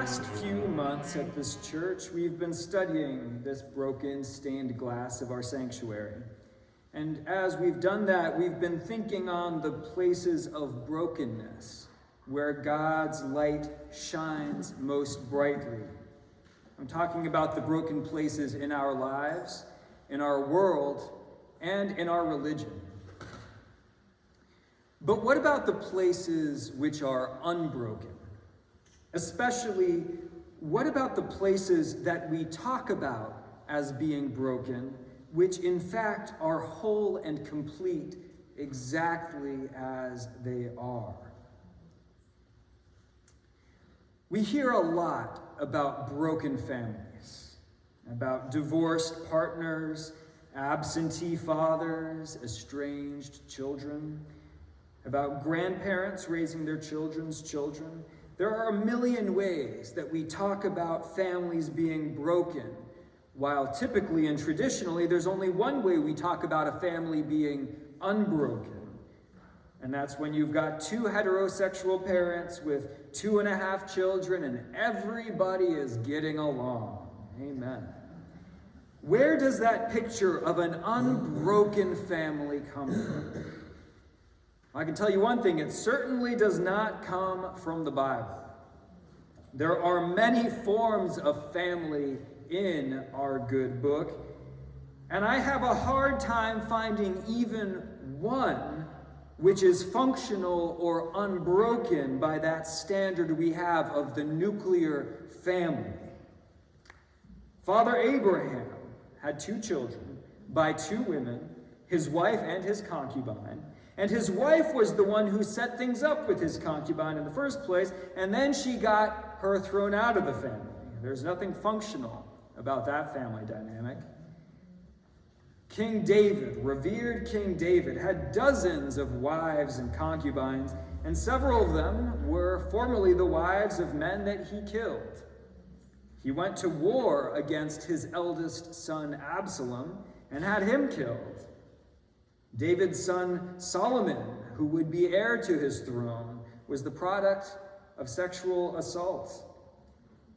past few months at this church, we've been studying this broken, stained glass of our sanctuary. And as we've done that, we've been thinking on the places of brokenness, where God's light shines most brightly. I'm talking about the broken places in our lives, in our world, and in our religion. But what about the places which are unbroken? Especially, what about the places that we talk about as being broken, which in fact are whole and complete exactly as they are? We hear a lot about broken families, about divorced partners, absentee fathers, estranged children, about grandparents raising their children's children. There are a million ways that we talk about families being broken, while typically and traditionally there's only one way we talk about a family being unbroken. And that's when you've got two heterosexual parents with 2.5 children and everybody is getting along. Amen. Where does that picture of an unbroken family come from? I can tell you one thing, it certainly does not come from the Bible. There are many forms of family in our good book, and I have a hard time finding even one which is functional or unbroken by that standard we have of the nuclear family. Father Abraham had 2 children by 2 women, his wife and his concubine. And his wife was the one who set things up with his concubine in the first place, and then she got her thrown out of the family. There's nothing functional about that family dynamic. King David, revered King David, had dozens of wives and concubines, and several of them were formerly the wives of men that he killed. He went to war against his eldest son Absalom and had him killed. David's son Solomon, who would be heir to his throne, was the product of sexual assault.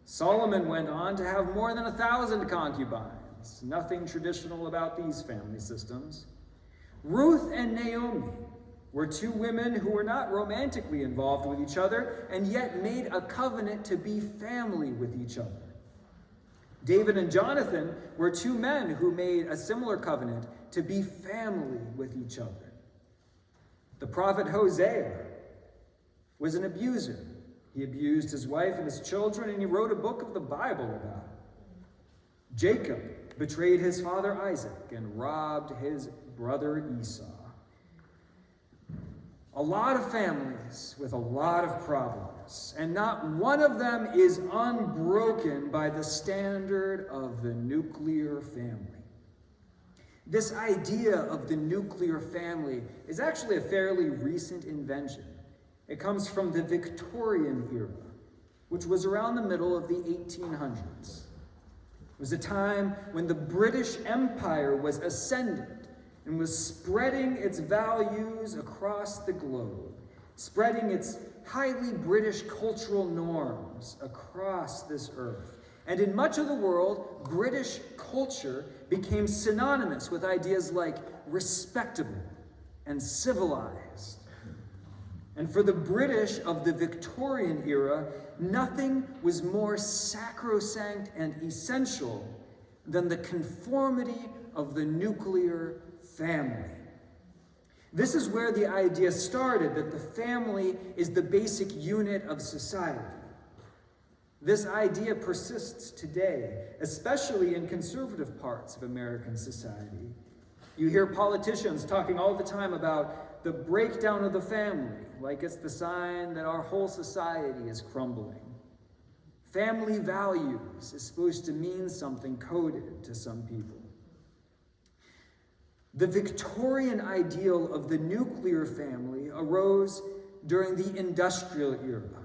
Solomon went on to have more than 1,000 concubines. Nothing traditional about these family systems. Ruth and Naomi were 2 women who were not romantically involved with each other and yet made a covenant to be family with each other. David and Jonathan were 2 men who made a similar covenant to be family with each other. The prophet Hosea was an abuser. He abused his wife and his children, and he wrote a book of the Bible about it. Jacob betrayed his father Isaac and robbed his brother Esau. A lot of families with a lot of problems, and not one of them is unbroken by the standard of the nuclear family. This idea of the nuclear family is actually a fairly recent invention. It comes from the Victorian era, which was around the middle of the 1800s. It was a time when the British Empire was ascendant and was spreading its values across the globe, spreading its highly British cultural norms across this earth. And in much of the world, British culture became synonymous with ideas like respectable and civilized. And for the British of the Victorian era, nothing was more sacrosanct and essential than the conformity of the nuclear family. This is where the idea started that the family is the basic unit of society. This idea persists today, especially in conservative parts of American society. You hear politicians talking all the time about the breakdown of the family, like it's the sign that our whole society is crumbling. Family values is supposed to mean something coded to some people. The Victorian ideal of the nuclear family arose during the industrial era.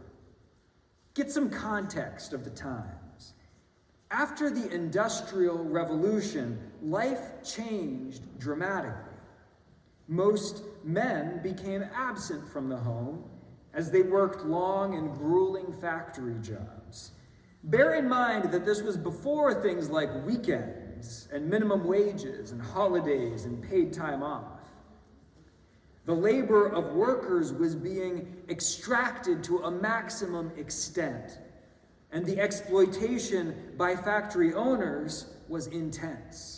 Get some context of the times. After the Industrial Revolution, life changed dramatically. Most men became absent from the home as they worked long and grueling factory jobs. Bear in mind that this was before things like weekends and minimum wages and holidays and paid time off. The labor of workers was being extracted to a maximum extent, and the exploitation by factory owners was intense.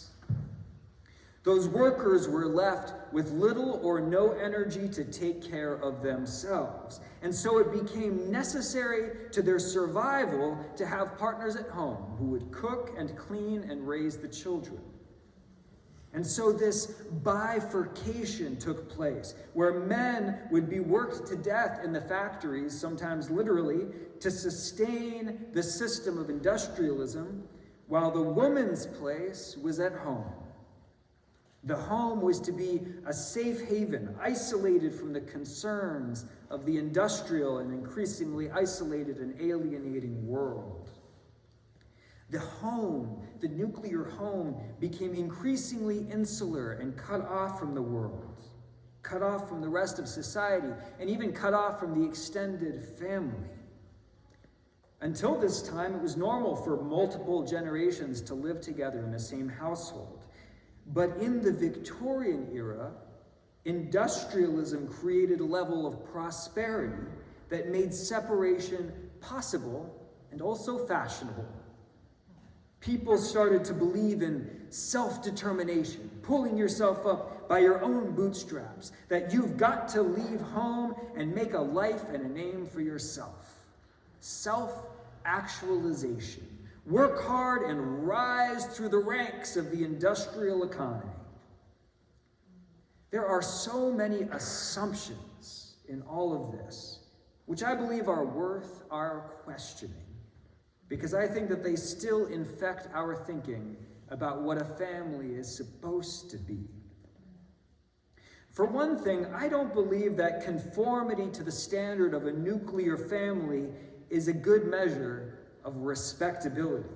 Those workers were left with little or no energy to take care of themselves, and so it became necessary to their survival to have partners at home who would cook and clean and raise the children. And so this bifurcation took place, where men would be worked to death in the factories, sometimes literally, to sustain the system of industrialism, while the woman's place was at home. The home was to be a safe haven, isolated from the concerns of the industrial and increasingly isolated and alienating world. The home, the nuclear home, became increasingly insular and cut off from the world, cut off from the rest of society, and even cut off from the extended family. Until this time, it was normal for multiple generations to live together in the same household. But in the Victorian era, industrialism created a level of prosperity that made separation possible and also fashionable. People started to believe in self-determination, pulling yourself up by your own bootstraps, that you've got to leave home and make a life and a name for yourself. Self-actualization. Work hard and rise through the ranks of the industrial economy. There are so many assumptions in all of this, which I believe are worth our questioning, because I think that they still infect our thinking about what a family is supposed to be. For one thing, I don't believe that conformity to the standard of a nuclear family is a good measure of respectability.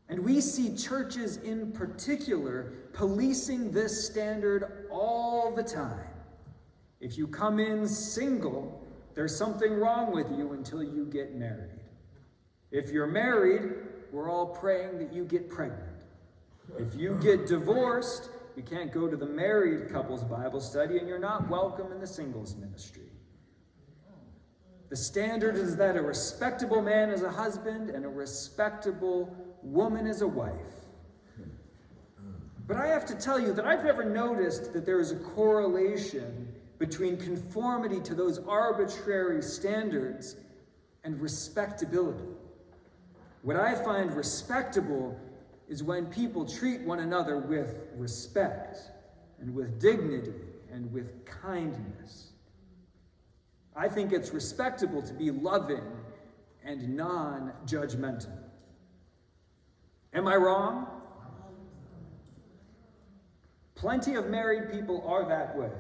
And we see churches in particular policing this standard all the time. If you come in single, there's something wrong with you until you get married. If you're married, we're all praying that you get pregnant. If you get divorced, you can't go to the married couples Bible study, and you're not welcome in the singles ministry. The standard is that a respectable man is a husband and a respectable woman is a wife. But I have to tell you that I've never noticed that there is a correlation between conformity to those arbitrary standards and respectability. What I find respectable is when people treat one another with respect and with dignity and with kindness. I think it's respectable to be loving and non-judgmental. Am I wrong? Plenty of married people are that way,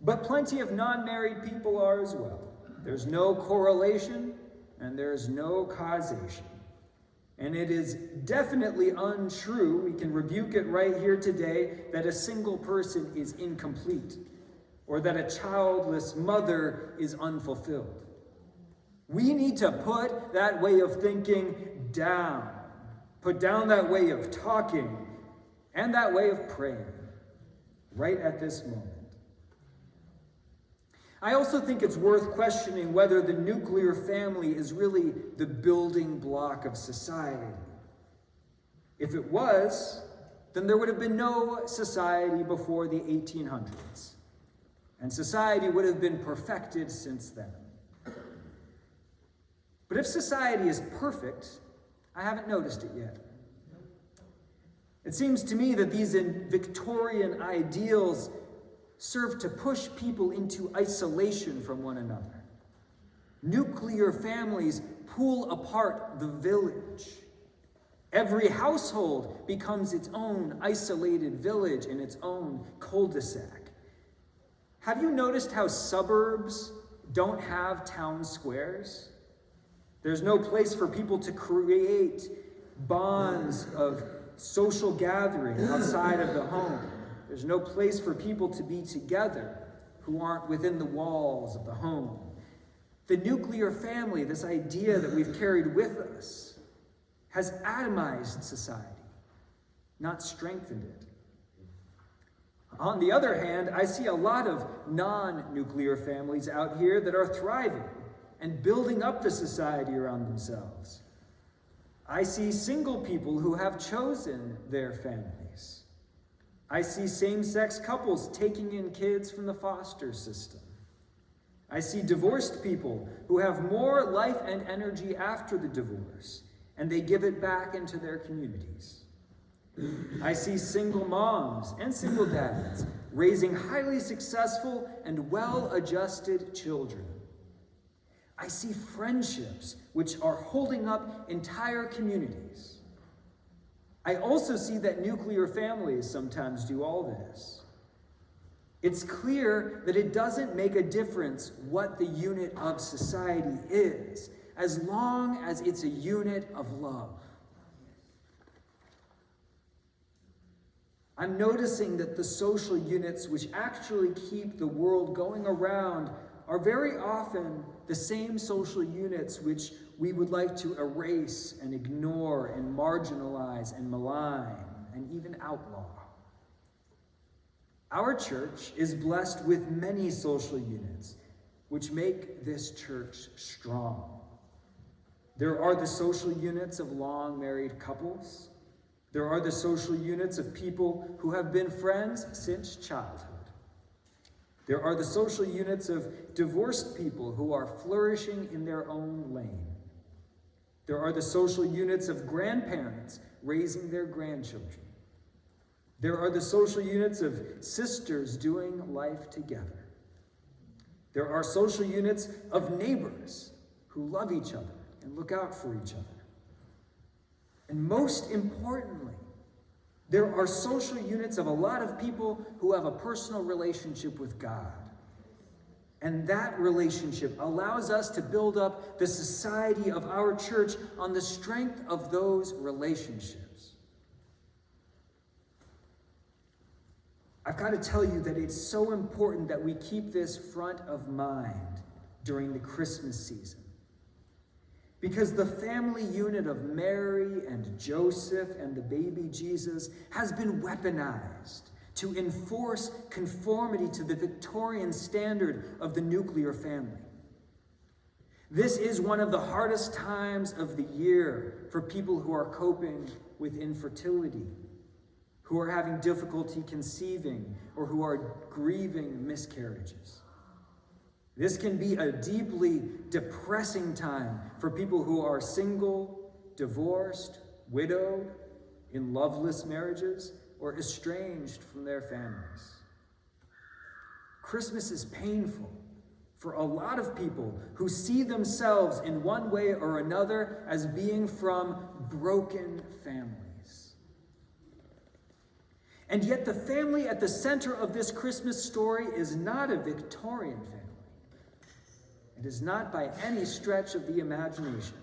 but plenty of non-married people are as well. There's no correlation and there's no causation. And it is definitely untrue, we can rebuke it right here today, that a single person is incomplete or that a childless mother is unfulfilled. We need to put that way of thinking down. Put down that way of talking and that way of praying right at this moment. I also think it's worth questioning whether the nuclear family is really the building block of society. If it was, then there would have been no society before the 1800s, and society would have been perfected since then. But if society is perfect, I haven't noticed it yet. It seems to me that these Victorian ideals serve to push people into isolation from one another. Nuclear families pull apart the village. Every household becomes its own isolated village in its own cul-de-sac. Have you noticed how suburbs don't have town squares? There's no place for people to create bonds of social gathering outside of the home. There's no place for people to be together who aren't within the walls of the home. The nuclear family, this idea that we've carried with us, has atomized society, not strengthened it. On the other hand, I see a lot of non-nuclear families out here that are thriving and building up the society around themselves. I see single people who have chosen their families. I see same-sex couples taking in kids from the foster system. I see divorced people who have more life and energy after the divorce, and they give it back into their communities. I see single moms and single dads raising highly successful and well-adjusted children. I see friendships which are holding up entire communities. I also see that nuclear families sometimes do all this. It's clear that it doesn't make a difference what the unit of society is, as long as it's a unit of love. I'm noticing that the social units which actually keep the world going around are very often the same social units which we would like to erase and ignore and marginalize and malign and even outlaw. Our church is blessed with many social units which make this church strong. There are the social units of long married couples. There are the social units of people who have been friends since childhood. There are the social units of divorced people who are flourishing in their own lane. There are the social units of grandparents raising their grandchildren. There are the social units of sisters doing life together. There are social units of neighbors who love each other and look out for each other. And most importantly, there are social units of a lot of people who have a personal relationship with God. And that relationship allows us to build up the society of our church on the strength of those relationships. I've got to tell you that it's so important that we keep this front of mind during the Christmas season. Because the family unit of Mary and Joseph and the baby Jesus has been weaponized to enforce conformity to the Victorian standard of the nuclear family. This is one of the hardest times of the year for people who are coping with infertility, who are having difficulty conceiving, or who are grieving miscarriages. This can be a deeply depressing time for people who are single, divorced, widowed, in loveless marriages, or estranged from their families. Christmas is painful for a lot of people who see themselves in one way or another as being from broken families. And yet the family at the center of this Christmas story is not a Victorian family. It is not by any stretch of the imagination.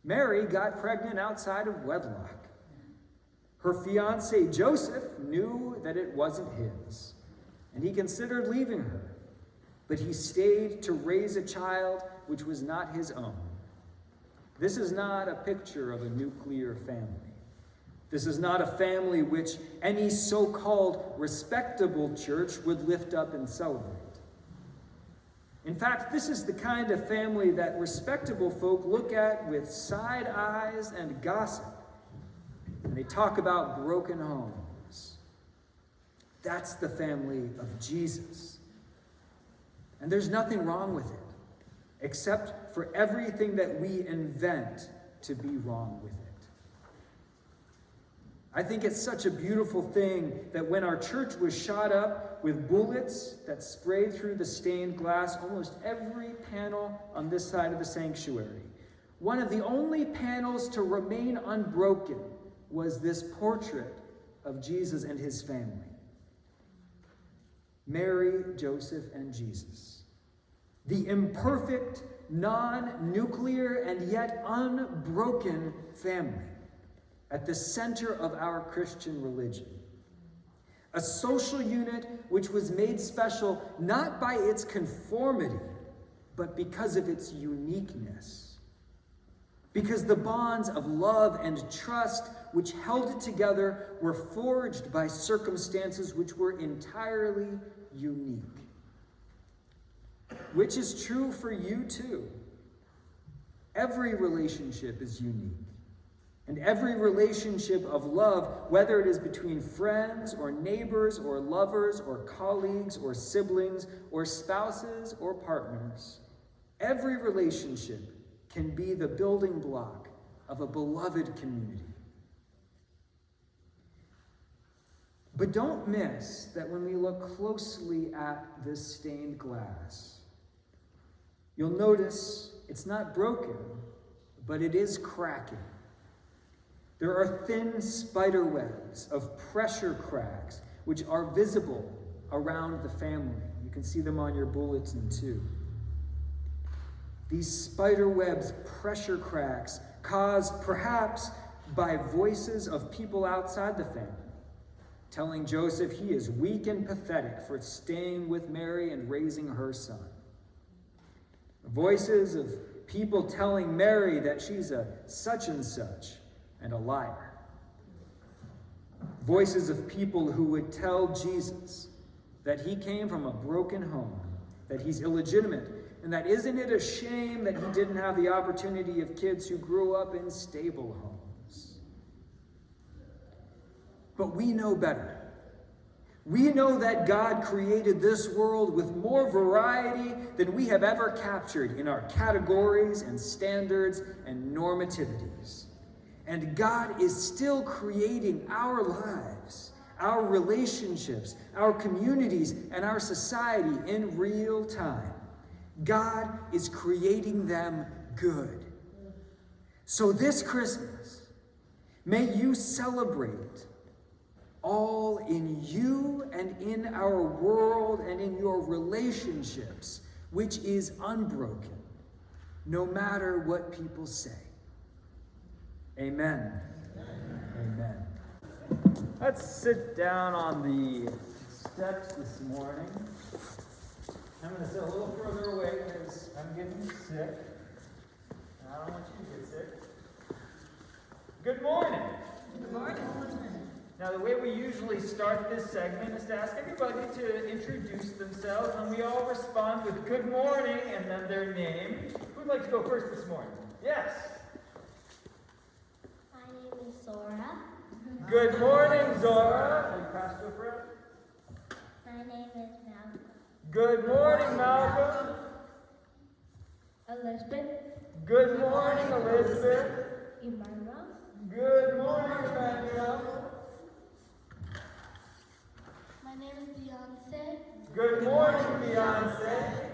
Mary got pregnant outside of wedlock. Her fiancé Joseph knew that it wasn't his, and he considered leaving her, but he stayed to raise a child which was not his own. This is not a picture of a nuclear family. This is not a family which any so-called respectable church would lift up and celebrate. In fact, this is the kind of family that respectable folk look at with side eyes and gossip. And they talk about broken homes. That's the family of Jesus. And there's nothing wrong with it, except for everything that we invent to be wrong with it. I think it's such a beautiful thing that when our church was shot up with bullets that sprayed through the stained glass, almost every panel on this side of the sanctuary, one of the only panels to remain unbroken was this portrait of Jesus and his family. Mary, Joseph, and Jesus. The imperfect, non-nuclear, and yet unbroken family at the center of our Christian religion. A social unit which was made special not by its conformity, but because of its uniqueness. Because the bonds of love and trust which held it together were forged by circumstances which were entirely unique. Which is true for you too. Every relationship is unique. And every relationship of love, whether it is between friends or neighbors or lovers or colleagues or siblings or spouses or partners, every relationship can be the building block of a beloved community. But don't miss that when we look closely at this stained glass, you'll notice it's not broken, but it is cracking. There are thin spider webs of pressure cracks which are visible around the family. You can see them on your bulletin too. These spider webs, pressure cracks, caused perhaps by voices of people outside the family, telling Joseph he is weak and pathetic for staying with Mary and raising her son. Voices of people telling Mary that she's a such and such and a liar. Voices of people who would tell Jesus that he came from a broken home, that he's illegitimate, and that isn't it a shame that he didn't have the opportunity of kids who grew up in stable homes. But we know better. We know that God created this world with more variety than we have ever captured in our categories and standards and normativities. And God is still creating our lives, our relationships, our communities, and our society in real time. God is creating them good. So this Christmas, may you celebrate all in you and in our world and in your relationships, which is unbroken, no matter what people say. Amen. Amen. Let's sit down on the steps this morning. I'm going to sit a little further away because I'm getting sick. And I don't want you to get sick. Good morning. Good morning. Now, the way we usually start this segment is to ask everybody to introduce themselves, and we all respond with good morning and then their name. Who'd like to go first this morning? Yes. My name is Zora. Good morning, Zora. Are you Pastor Fred? My name is Malcolm. Good morning, Malcolm. Elizabeth. Good morning, Elizabeth. Emmanuel. Good morning, Emmanuel. My name is Beyonce. Good morning, Beyonce.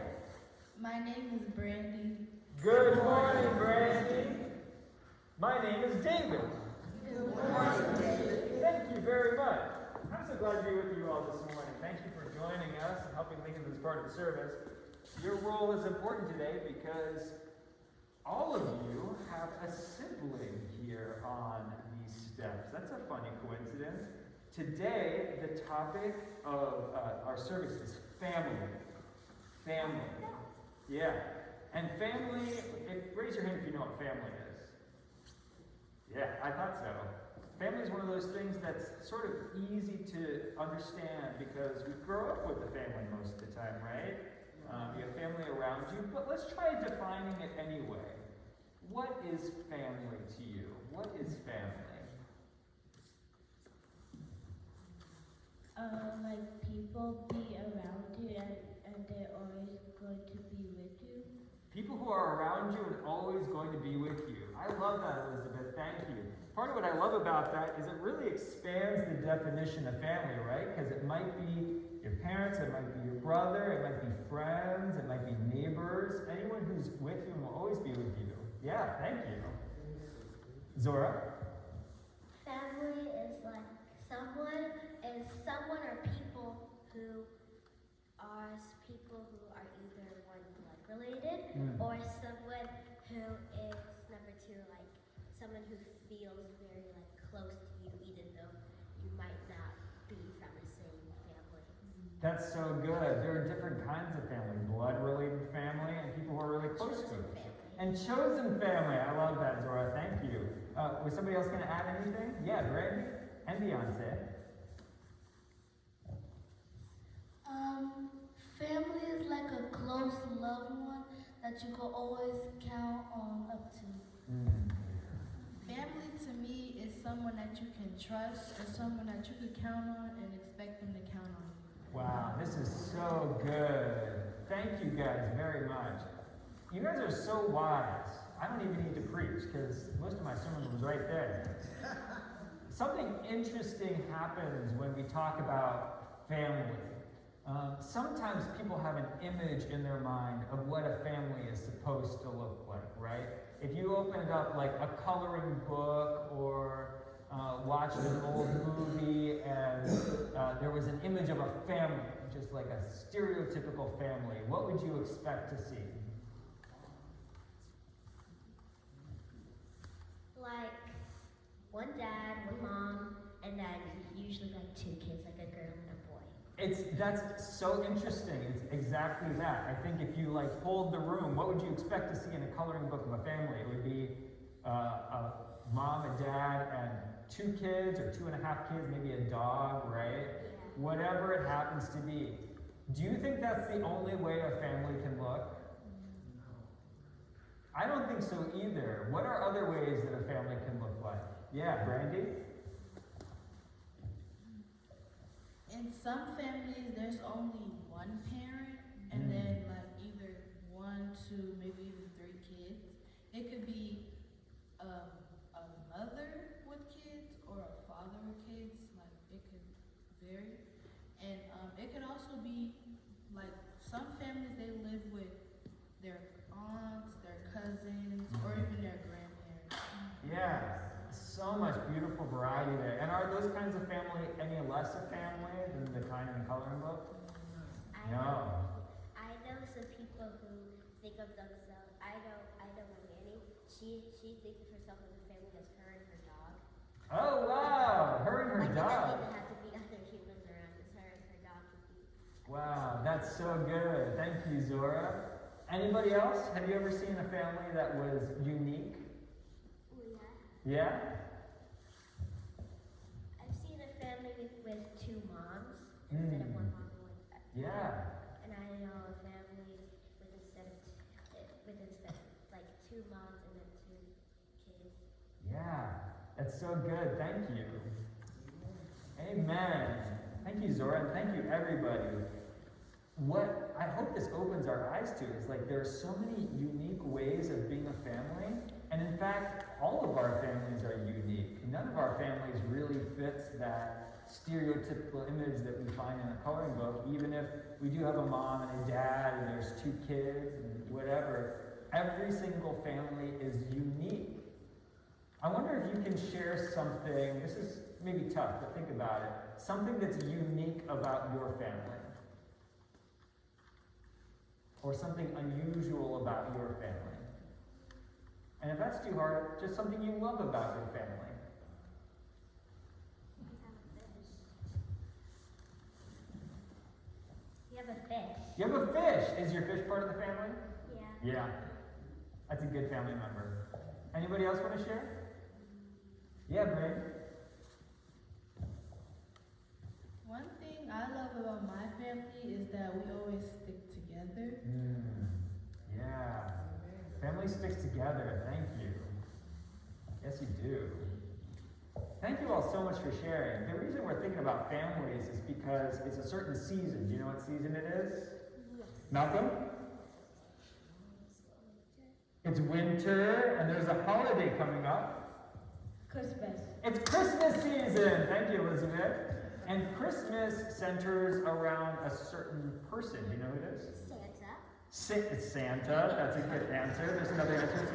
My name is Brandy. Good morning, Brandy. My name is David. Good morning, David. Thank you very much. I'm so glad to be with you all this morning. Thank you for joining us and helping lead in this part of the service. Your role is important today because all of you have a sibling here on these steps. That's a funny coincidence. Today, the topic of our service is family. Family. Yeah. And family, raise your hand if you know what family is. Yeah, I thought so. Family is one of those things that's sort of easy to understand because we grow up with the family most of the time, right? You have family around you, but let's try defining it anyway. What is family to you? What is family? Like people be around you and they're always going to be with you. People who are around you and always going to be with you. I love that, Elizabeth. Thank you. Part of what I love about that is it really expands the definition of family, right? Because it might be your parents, it might be your brother, it might be friends, it might be neighbors. Anyone who's with you and will always be with you. Yeah, thank you. Zora? Family is like someone or people who are either one blood related or someone who is number two, like someone who feels very like close to you even though you might not be from the same family. That's so good. There are different kinds of family. Blood-related family and people who are really close to us. And chosen family. I love that, Zora. Thank you. Was somebody else going to add anything? Yeah, Brandy and Beyonce. Family is like a close loved one that you can always count on up to. Family to me is someone that you can trust or someone that you can count on and expect them to count on you. Wow, this is so good. Thank you guys very much. You guys are so wise. I don't even need to preach because most of my sermon was right there. Something interesting happens when we talk about family. Sometimes people have an image in their mind of what a family is supposed to look like, right? If you opened up like a coloring book or watched an old movie and there was an image of a family, just like a stereotypical family, what would you expect to see? Like one dad, one mom, and then usually like 2 kids, like a girl and a boy. That's so interesting. It's exactly that. I think if you like hold the room, what would you expect to see in a coloring book of a family? It would be a mom, a dad, and 2 kids or 2.5 kids, maybe a dog, right? Yeah. Whatever it happens to be. Do you think that's the only way a family can look? I don't think so either. What are other ways that a family can look like? Yeah, Brandy? In some families, there's only one parent, and then like either 1, 2, maybe even 3 kids. It could be a mother with kids or a father with kids. Like it could vary, and it could also be like some families they live with their aunts, their cousins, or even their grandparents. Yeah. So much beautiful variety there. And are those kinds of family any less a family than the kind in the coloring book? No. I know some people who think of themselves. I know my nanny. She thinks of herself as a family as her and her dog. Oh wow, her and her Like dog. it doesn't even have to be other humans around. It's her and her dog would be. Wow, that's so good. Thank you, Zora. Anybody else? Have you ever seen a family that was unique? Oh Yeah? yeah. I've seen a family with 2 moms instead of 1 mom and 1 dad. Yeah. And I know a family with instead of like 2 moms and then 2 kids. Yeah. That's so good. Thank you. Amen. Thank you, Zora, and thank you, everybody. What I hope this opens our eyes to is like there are so many unique ways of being a family. And in fact, all of our families are unique. None of our families really fits that stereotypical image that we find in a coloring book, even if we do have a mom and a dad and there's 2 kids and whatever. Every single family is unique. I wonder if you can share something, this is maybe tough, but think about it, something that's unique about your family. Or something unusual about your family. And if that's too hard, just something you love about your family. We have a fish. You have a fish. Is your fish part of the family? Yeah. Yeah. That's a good family member. Anybody else want to share? Yeah, Bryn. One thing I love about my family is that we always stick together. Yeah. Family sticks together. Thank you. Yes, you do. Thank you all so much for sharing. The reason we're thinking about families is because it's a certain season. Do you know what season it is? Yes. Malcolm? It's winter, and there's a holiday coming up. Christmas. It's Christmas season. Thank you, Elizabeth. And Christmas centers around a certain person. Do you know who it is? Santa. It's Santa. That's a good answer. There's another answer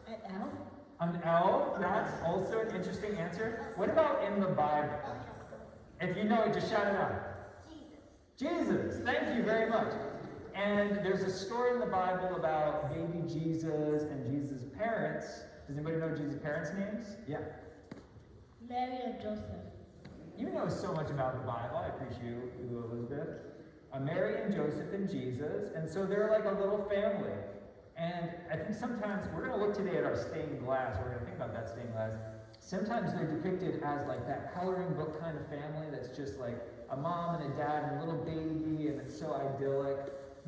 too. An elf? An elf. That's also an interesting answer. What about in the Bible? If you know it, just shout it out. Jesus. Thank you very much. And there's a story in the Bible about baby Jesus and Jesus' parents. Does anybody know Jesus' parents' names? Yeah. Mary and Joseph. even though so much about the Bible, I appreciate you, Elizabeth, Mary and Joseph and Jesus, and so they're like a little family. And I think sometimes, we're going to look today at our stained glass, we're going to think about that stained glass. Sometimes they're depicted as like that coloring book kind of family that's just like a mom and a dad and a little baby, and it's so idyllic.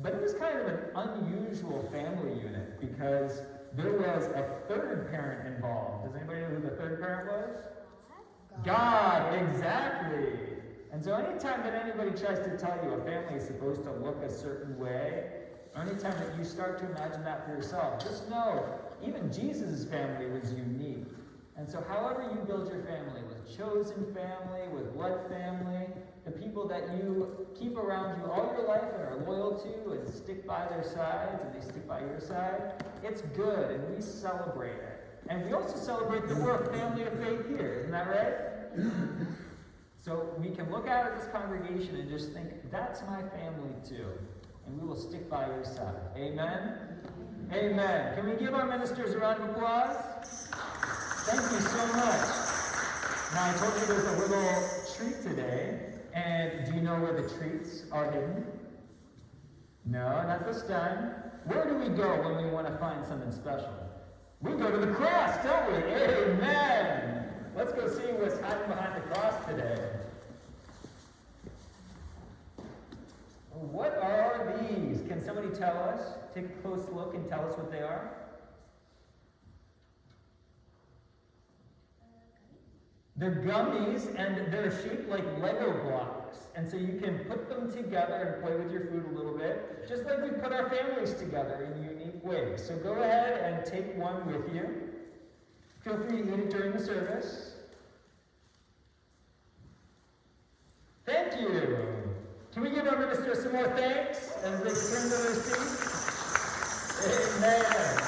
But it was kind of an unusual family unit because there was a third parent involved. Does anybody know who the third parent was? God, exactly. And so anytime that anybody tries to tell you a family is supposed to look a certain way, or anytime that you start to imagine that for yourself, just know, even Jesus' family was unique. And so however you build your family, with chosen family, with blood family, the people that you keep around you all your life and are loyal to and stick by their sides and they stick by your side, it's good and we celebrate it. And we also celebrate that we're a family of faith here, isn't that right? So we can look out at this congregation and just think, that's my family too. And we will stick by your side. Amen? Amen. Can we give our ministers a round of applause? Thank you so much. Now, I told you there's a little treat today. And do you know where the treats are hidden? No, not this time. Where do we go when we want to find something special? We go to the cross, don't we? Amen. Let's go see what's hiding behind the cross today. What are these? Can somebody tell us? Take a close look and tell us what they are. They're gummies, and they're shaped like Lego blocks. And so you can put them together and play with your food a little bit, just like we put our families together in unique ways. So go ahead and take one with you. Feel free to eat it during the service. Thank you. Can we give our ministers some more thanks as they turn to their seats? Amen.